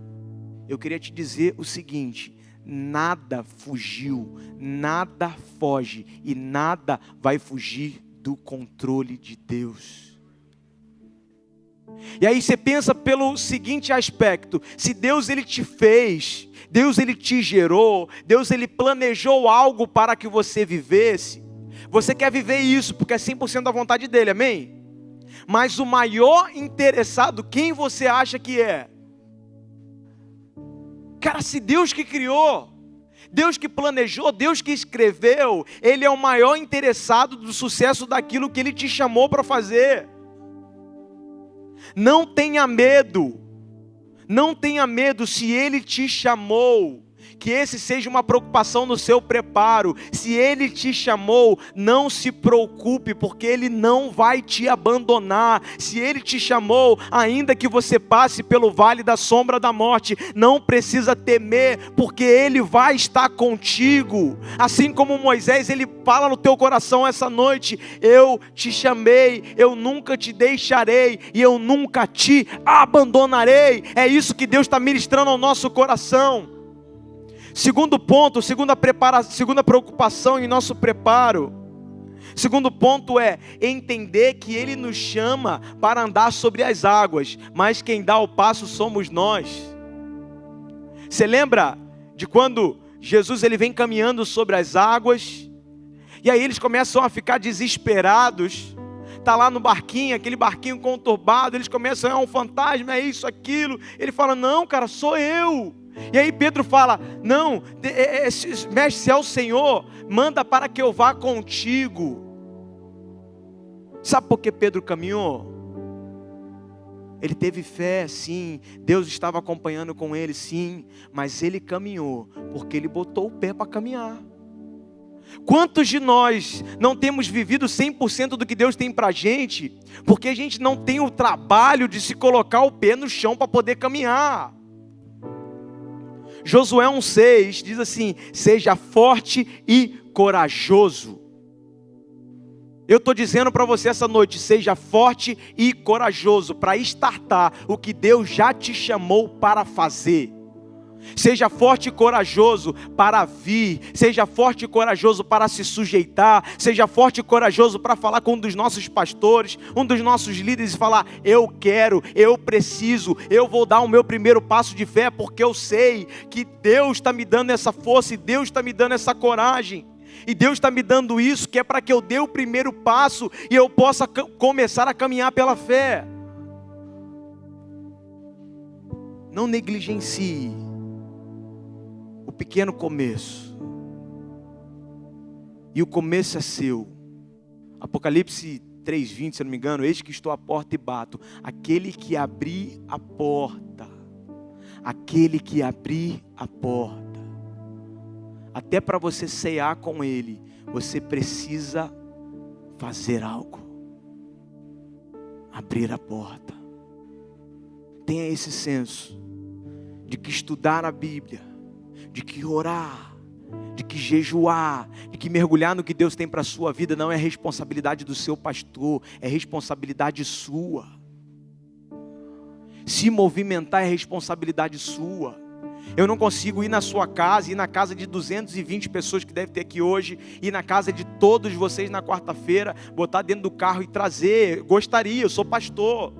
Speaker 1: Eu queria te dizer o seguinte: nada fugiu, nada foge e nada vai fugir do controle de Deus. E aí você pensa pelo seguinte aspecto: se Deus ele te fez, Deus ele te gerou, Deus ele planejou algo para que você vivesse, você quer viver isso porque é 100% da vontade dele, amém? Mas o maior interessado, quem você acha que é? Cara, se Deus que criou, Deus que planejou, Deus que escreveu, Ele é o maior interessado do sucesso daquilo que Ele te chamou para fazer. Não tenha medo, não tenha medo se Ele te chamou, que esse seja uma preocupação no seu preparo. Se Ele te chamou, não se preocupe, porque Ele não vai te abandonar. Se Ele te chamou, ainda que você passe pelo vale da sombra da morte, não precisa temer, porque Ele vai estar contigo. Assim como Moisés, Ele fala no teu coração essa noite: eu te chamei, eu nunca te deixarei e eu nunca te abandonarei. É isso que Deus está ministrando ao nosso coração. Segundo ponto, segunda preocupação em nosso preparo. Segundo ponto é entender que Ele nos chama para andar sobre as águas, mas quem dá o passo somos nós. Você lembra de quando Jesus ele vem caminhando sobre as águas, e aí eles começam a ficar desesperados? Está lá no barquinho, aquele barquinho conturbado, eles começam a um fantasma, é isso, aquilo. Ele fala: não, cara, sou eu. E aí Pedro fala: não, mestre, se é o Senhor, manda para que eu vá contigo. Sabe por que Pedro caminhou? Ele teve fé, sim, Deus estava acompanhando com ele, sim, mas ele caminhou porque ele botou o pé para caminhar. Quantos de nós não temos vivido 100% do que Deus tem para a gente, porque a gente não tem o trabalho de se colocar o pé no chão para poder caminhar? Josué 1,6 diz assim: seja forte e corajoso. Eu estou dizendo para você essa noite: seja forte e corajoso para startar o que Deus já te chamou para fazer. Seja forte e corajoso para vir, seja forte e corajoso para se sujeitar, seja forte e corajoso para falar com um dos nossos pastores, um dos nossos líderes e falar: eu quero, eu preciso, eu vou dar o meu primeiro passo de fé, porque eu sei que Deus está me dando essa força e Deus está me dando essa coragem. E Deus está me dando isso, que é para que eu dê o primeiro passo e eu possa começar a caminhar pela fé. Não negligencie o pequeno começo. E o começo é seu. Apocalipse 3:20, se eu não me engano: eis que estou à porta e bato. Aquele que abrir a porta, aquele que abrir a porta. Até para você cear com Ele, você precisa fazer algo. Abrir a porta. Tenha esse senso de que estudar a Bíblia, de que orar, de que jejuar, de que mergulhar no que Deus tem para a sua vida não é responsabilidade do seu pastor, é responsabilidade sua. Se movimentar é responsabilidade sua. Eu não consigo ir na sua casa, ir na casa de 220 pessoas que deve ter aqui hoje, ir na casa de todos vocês na quarta-feira, botar dentro do carro e trazer. Gostaria, eu sou pastor.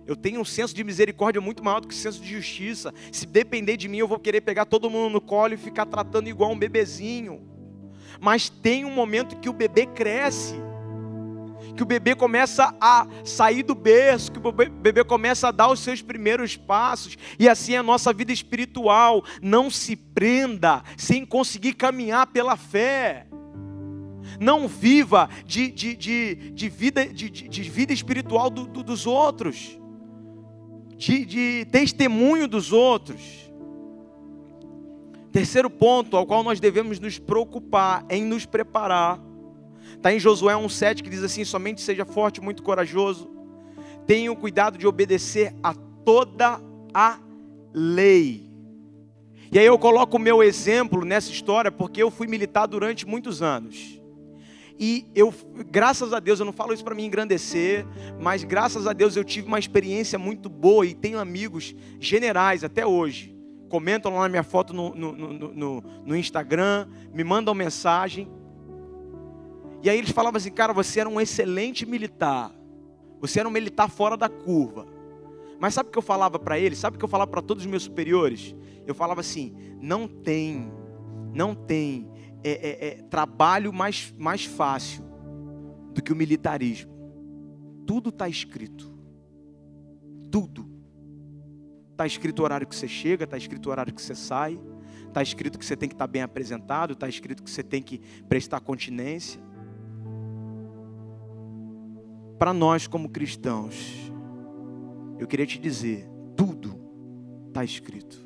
Speaker 1: Eu tenho um senso de misericórdia muito maior do que senso de justiça. Se depender de mim, eu vou querer pegar todo mundo no colo e ficar tratando igual um bebezinho. Mas tem um momento que o bebê cresce, que o bebê começa a sair do berço, que o bebê começa a dar os seus primeiros passos. E assim é a nossa vida espiritual. Não se prenda sem conseguir caminhar pela fé. Não viva de vida espiritual dos outros, de testemunho dos outros. Terceiro ponto ao qual nós devemos nos preocupar em nos preparar, está em Josué 1,7, que diz assim: somente seja forte e muito corajoso, tenha o cuidado de obedecer a toda a lei. E aí eu coloco o meu exemplo nessa história, porque eu fui militar durante muitos anos. E eu, graças a Deus, eu não falo isso para me engrandecer, mas graças a Deus eu tive uma experiência muito boa e tenho amigos generais até hoje. Comentam lá na minha foto no Instagram, me mandam mensagem. E aí eles falavam assim, cara, você era um excelente militar. Você era um militar fora da curva. Mas sabe o que eu falava para eles? Sabe o que eu falava para todos os meus superiores? Eu falava assim, não tem trabalho mais fácil do que o militarismo. Tudo está escrito. Tudo. Está escrito o horário que você chega, está escrito o horário que você sai, está escrito que você tem que estar bem apresentado, está escrito que você tem que prestar continência. Para nós como cristãos, eu queria te dizer, tudo está escrito.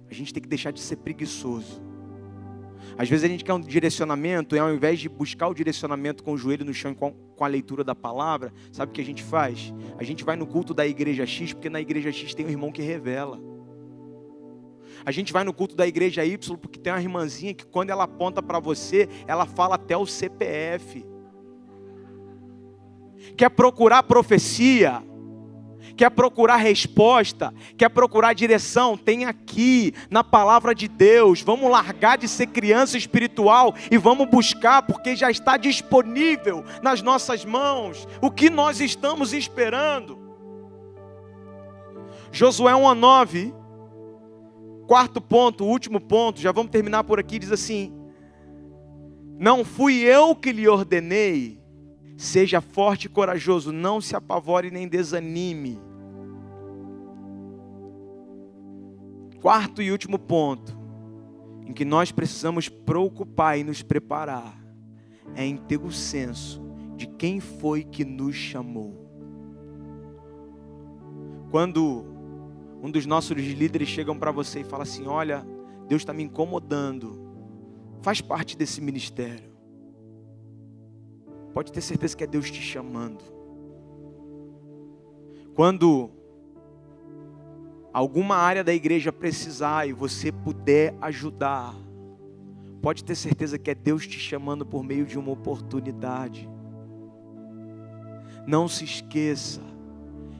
Speaker 1: A gente tem que deixar de ser preguiçoso. Às vezes a gente quer um direcionamento e ao invés de buscar o direcionamento com o joelho no chão e com a leitura da palavra, sabe o que a gente faz? A gente vai no culto da igreja X, porque na igreja X tem um irmão que revela. A gente vai no culto da igreja Y, porque tem uma irmãzinha que quando ela aponta para você, ela fala até o CPF. Quer procurar profecia? Quer procurar resposta? Quer procurar direção? Tem aqui na palavra de Deus. Vamos largar de ser criança espiritual e vamos buscar, porque já está disponível nas nossas mãos. O que nós estamos esperando? Josué 1:9, quarto ponto, último ponto, já vamos terminar por aqui, diz assim: não fui eu que lhe ordenei, seja forte e corajoso, não se apavore nem desanime. Quarto e último ponto, em que nós precisamos preocupar e nos preparar, é em ter o senso de quem foi que nos chamou. Quando um dos nossos líderes chegam para você e fala assim, olha, Deus está me incomodando, faz parte desse ministério. Pode ter certeza que é Deus te chamando. Quando alguma área da igreja precisar e você puder ajudar, pode ter certeza que é Deus te chamando por meio de uma oportunidade. Não se esqueça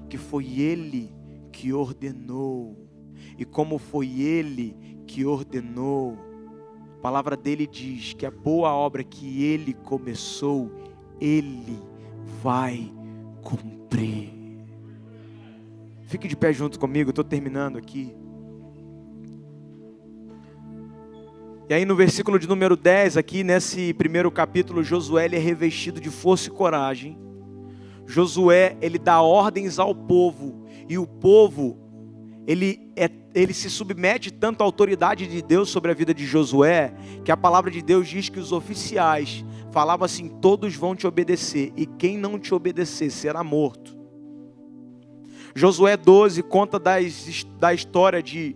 Speaker 1: que foi Ele que ordenou. E como foi Ele que ordenou, a palavra dele diz que a boa obra que Ele começou, Ele vai cumprir. Fique de pé junto comigo, eu estou terminando aqui. E aí no versículo de número 10, aqui nesse primeiro capítulo, Josué ele é revestido de força e coragem. Josué, ele dá ordens ao povo, e o povo, ele se submete tanto à autoridade de Deus sobre a vida de Josué, que a palavra de Deus diz que os oficiais falavam assim, todos vão te obedecer, e quem não te obedecer será morto. Josué 12 conta da história de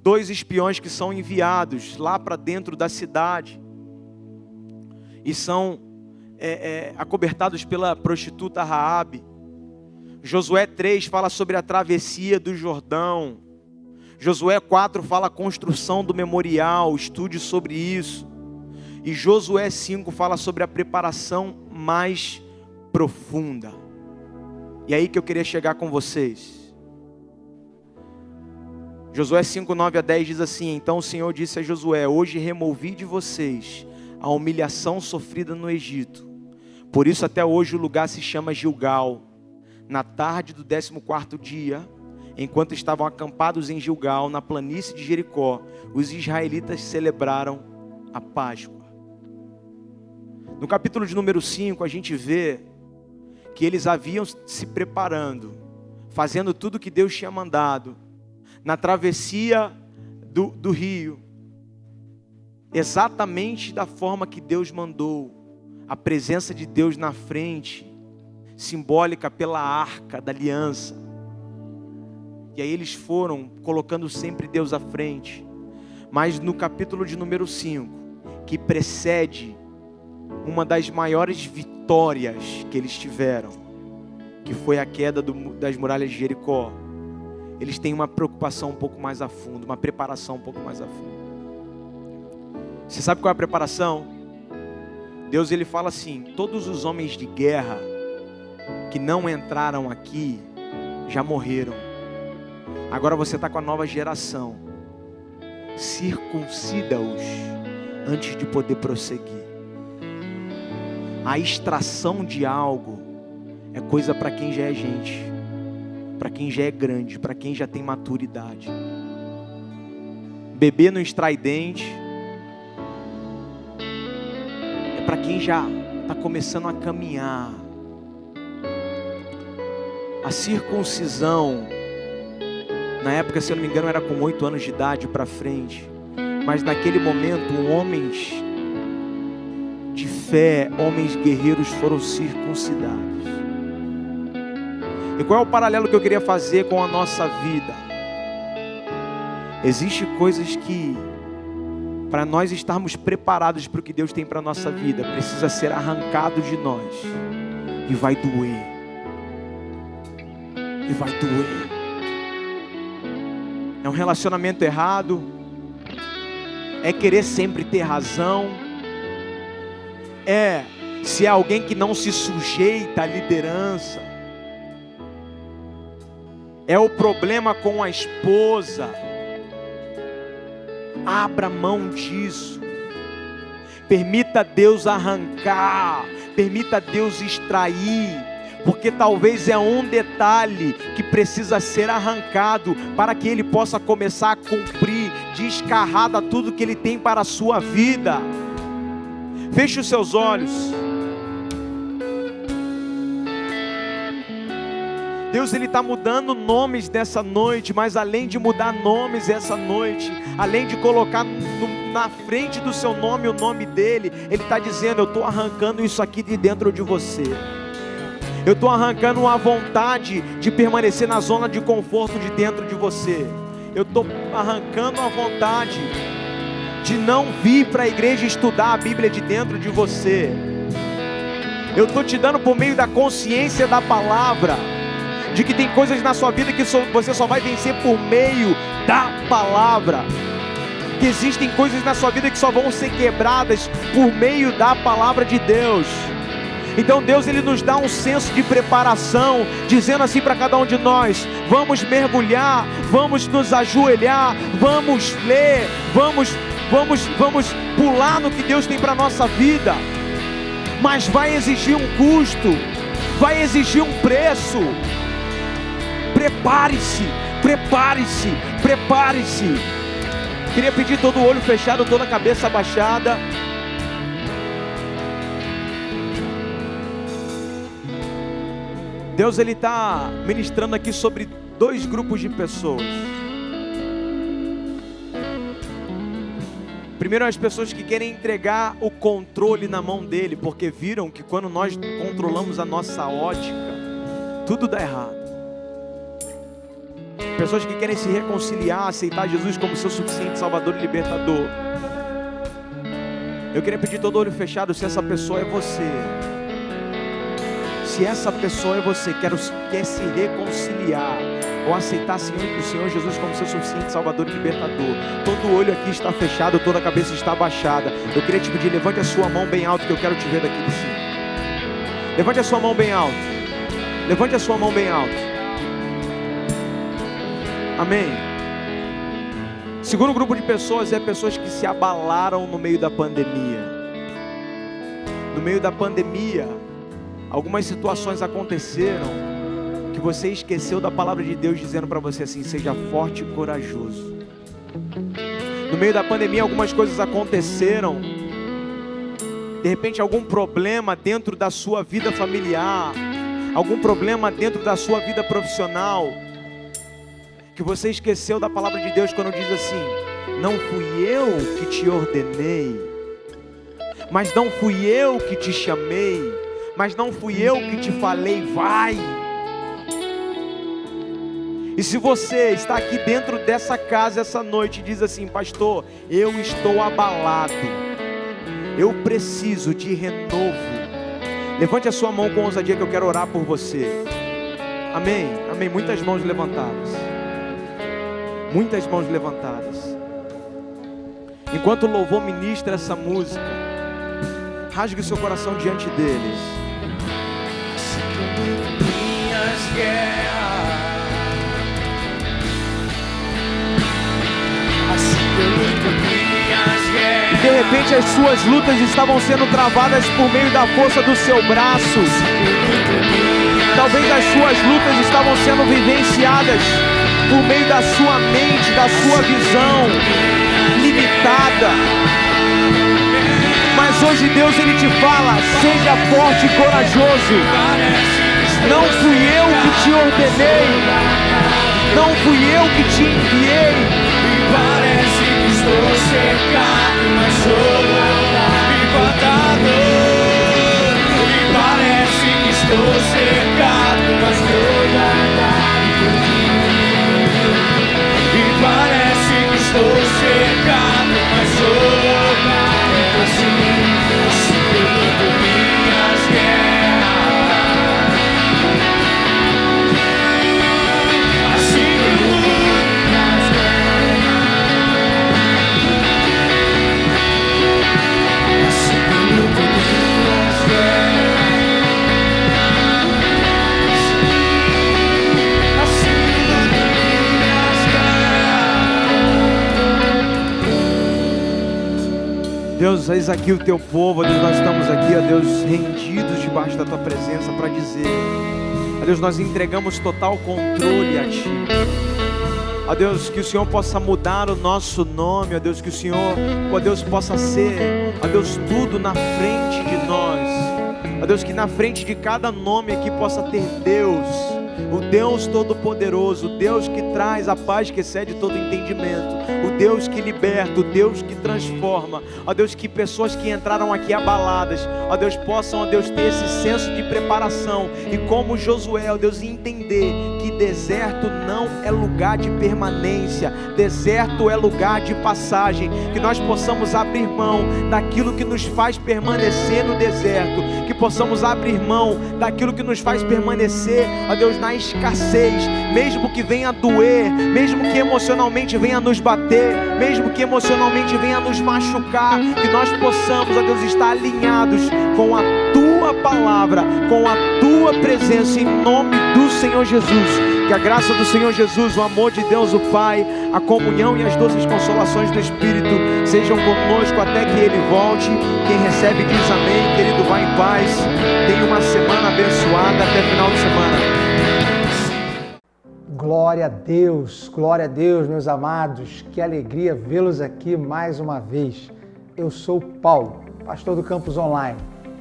Speaker 1: dois espiões que são enviados lá para dentro da cidade e são acobertados pela prostituta Raabe. Josué 3 fala sobre a travessia do Jordão. Josué 4 fala a construção do memorial, estude sobre isso. E Josué 5 fala sobre a preparação mais profunda. E aí que eu queria chegar com vocês. Josué 5, 9 a 10 diz assim, então o Senhor disse a Josué, hoje removi de vocês a humilhação sofrida no Egito. Por isso até hoje o lugar se chama Gilgal. Na tarde do 14º dia, enquanto estavam acampados em Gilgal, na planície de Jericó, os israelitas celebraram a Páscoa. No capítulo de número 5, a gente vê que eles haviam se preparando, fazendo tudo o que Deus tinha mandado, na travessia do rio, exatamente da forma que Deus mandou, a presença de Deus na frente, simbólica pela arca da aliança, e aí eles foram colocando sempre Deus à frente, mas no capítulo de número 5, que precede uma das maiores vitórias que eles tiveram, que foi a queda das muralhas de Jericó, eles têm uma preocupação um pouco mais a fundo, uma preparação um pouco mais a fundo. Você sabe qual é a preparação? Deus ele fala assim: todos os homens de guerra que não entraram aqui já morreram. Agora você está com a nova geração. Circuncida-os antes de poder prosseguir. A extração de algo é coisa para quem já é gente, para quem já é grande, para quem já tem maturidade. Bebê não extrai dente. É para quem já está começando a caminhar. A circuncisão, na época, se eu não me engano, era com 8 anos de idade para frente. Mas naquele momento, homens de fé, homens guerreiros foram circuncidados. E qual é o paralelo que eu queria fazer com a nossa vida? Existem coisas que, para nós estarmos preparados para o que Deus tem para a nossa vida, precisa ser arrancado de nós. E vai doer. E vai doer. É um relacionamento errado. É querer sempre ter razão. É se é alguém que não se sujeita à liderança. É o problema com a esposa. Abra mão disso. Permita Deus arrancar. Permita Deus extrair. Porque talvez é um detalhe que precisa ser arrancado para que Ele possa começar a cumprir descarrada tudo que Ele tem para a sua vida. Feche os seus olhos. Deus ele está mudando nomes nessa noite, mas além de mudar nomes essa noite, além de colocar na frente do seu nome o nome dele, Ele está dizendo: eu estou arrancando isso aqui de dentro de você. Eu estou arrancando uma vontade de permanecer na zona de conforto de dentro de você. Eu estou arrancando a vontade de não vir para a igreja estudar a Bíblia de dentro de você. Eu estou te dando por meio da consciência da palavra, de que tem coisas na sua vida que você só vai vencer por meio da palavra. Que existem coisas na sua vida que só vão ser quebradas por meio da palavra de Deus. Então Deus ele nos dá um senso de preparação, dizendo assim para cada um de nós: vamos mergulhar, vamos nos ajoelhar, vamos ler, vamos pular no que Deus tem para a nossa vida. Mas vai exigir um custo, vai exigir um preço. Prepare-se, prepare-se, prepare-se. Queria pedir todo o olho fechado, toda a cabeça abaixada. Deus ele está ministrando aqui sobre 2 grupos de pessoas. Primeiro, as pessoas que querem entregar o controle na mão dele, porque viram que quando nós controlamos a nossa ótica, tudo dá errado. Pessoas que querem se reconciliar, aceitar Jesus como seu suficiente Salvador e Libertador. Eu queria pedir todo o olho fechado, se essa pessoa é você. Se essa pessoa é você, quer se reconciliar ou aceitar o Senhor Jesus como seu suficiente Salvador e Libertador, todo o olho aqui está fechado, toda a cabeça está abaixada. Eu queria te pedir, levante a sua mão bem alto, que eu quero te ver daqui de cima. Levante a sua mão bem alto. Levante a sua mão bem alto. Amém. Segundo grupo de pessoas é pessoas que se abalaram no meio da pandemia. No meio da pandemia, algumas situações aconteceram que você esqueceu da palavra de Deus dizendo para você assim: seja forte e corajoso. No meio da pandemia algumas coisas aconteceram. De repente algum problema dentro da sua vida familiar, algum problema dentro da sua vida profissional, que você esqueceu da palavra de Deus quando diz assim: não fui eu que te ordenei, mas não fui eu que te chamei, mas não fui eu que te falei, vai. E se você está aqui dentro dessa casa essa noite e diz assim: pastor, eu estou abalado, eu preciso de renovo, levante a sua mão com ousadia que eu quero orar por você. Amém, amém, muitas mãos levantadas. Muitas mãos levantadas. Enquanto o louvor ministra essa música, rasgue o seu coração diante deles.
Speaker 2: Assim que eu luto minhas guerras, assim que eu luto minhas guerras.
Speaker 1: E de repente as suas lutas estavam sendo travadas por meio da força do seu braço. Talvez as suas lutas estavam sendo vivenciadas por meio da sua mente, da sua visão limitada. Mas hoje Deus, Ele te fala: seja forte e corajoso. Não fui eu que te ordenei, não fui eu que te enviei.
Speaker 2: Parece que estou cercado, mas sou guardado. E parece que estou cercado, mas sou guardado por ti. E parece que estou cercado, mas sou guardado assim que eu luto minhas guerras. Assim que eu luto minhas guerras. Assim que eu luto minhas guerras. Assim que eu luto minhas guerras.
Speaker 1: Deus, eis aqui o teu povo, Deus, nós estamos aqui, ó Deus, rendidos debaixo da tua presença para dizer, ó Deus, nós entregamos total controle a ti. Ó Deus, que o Senhor possa mudar o nosso nome, ó Deus, que o Senhor, ó Deus, possa ser, ó Deus, tudo na frente de nós. Ó Deus, que na frente de cada nome aqui possa ter Deus, o Deus Todo-Poderoso, o Deus que traz a paz que excede todo entendimento, o Deus que liberta, o Deus que transforma. Ó Deus, que pessoas que entraram aqui abaladas, ó Deus, possam, ó Deus, ter esse senso de preparação e como Josué, ó Deus, entender que deserto não é lugar de permanência, deserto é lugar de passagem, que nós possamos abrir mão daquilo que nos faz permanecer no deserto, que possamos abrir mão daquilo que nos faz permanecer, ó Deus, na escassez, mesmo que venha doer, mesmo que emocionalmente venha nos bater, mesmo que emocionalmente venha nos machucar, que nós possamos, ó Deus, estar alinhados com a tua palavra, com a tua presença, em nome do Senhor Jesus. Que a graça do Senhor Jesus, o amor de Deus o Pai, a comunhão e as doces consolações do Espírito sejam conosco até que Ele volte. Quem recebe diz amém, querido, vá em paz. Tenha uma semana abençoada, até final de semana.
Speaker 3: Glória a Deus, meus amados. Que alegria vê-los aqui mais uma vez. Eu sou Paulo, pastor do Campus Online,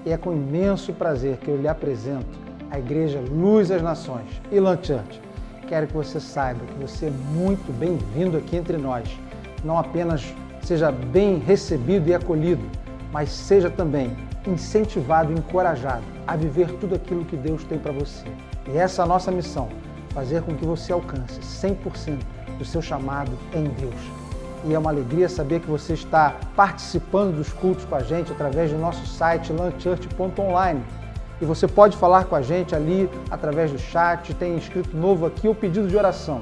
Speaker 3: e é com imenso prazer que eu lhe apresento a Igreja Luz às Nações, Elan Church. Quero que você saiba que você é muito bem-vindo aqui entre nós. Não apenas seja bem recebido e acolhido, mas seja também incentivado e encorajado a viver tudo aquilo que Deus tem para você. E essa é a nossa missão, fazer com que você alcance 100% do seu chamado em Deus. E é uma alegria saber que você está participando dos cultos com a gente através do nosso site elanchurch.online. E você pode falar com a gente ali através do chat, tem escrito novo aqui o pedido de oração.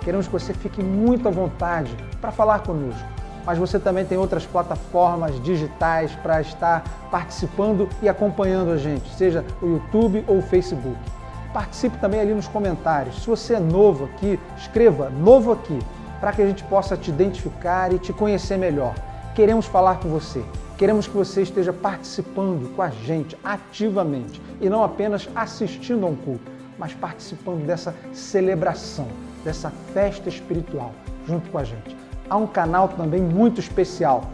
Speaker 3: Queremos que você fique muito à vontade para falar conosco. Mas você também tem outras plataformas digitais para estar participando e acompanhando a gente, seja o YouTube ou o Facebook. Participe também ali nos comentários. Se você é novo aqui, escreva novo aqui, para que a gente possa te identificar e te conhecer melhor. Queremos falar com você. Queremos que você esteja participando com a gente ativamente e não apenas assistindo a um culto, mas participando dessa celebração, dessa festa espiritual junto com a gente. Há um canal também muito especial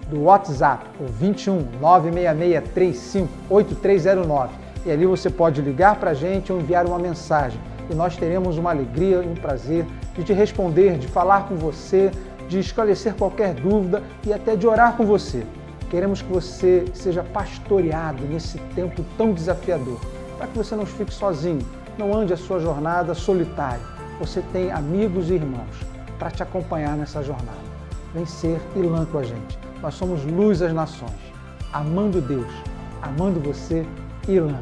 Speaker 3: do WhatsApp, o 21 966 35 8309. E ali você pode ligar para a gente ou enviar uma mensagem. E nós teremos uma alegria e um prazer de te responder, de falar com você, de esclarecer qualquer dúvida e até de orar com você. Queremos que você seja pastoreado nesse tempo tão desafiador, para que você não fique sozinho, não ande a sua jornada solitário. Você tem amigos e irmãos para te acompanhar nessa jornada. Vem ser Elan com a gente. Nós somos Luz às Nações, amando Deus, amando você, Elan.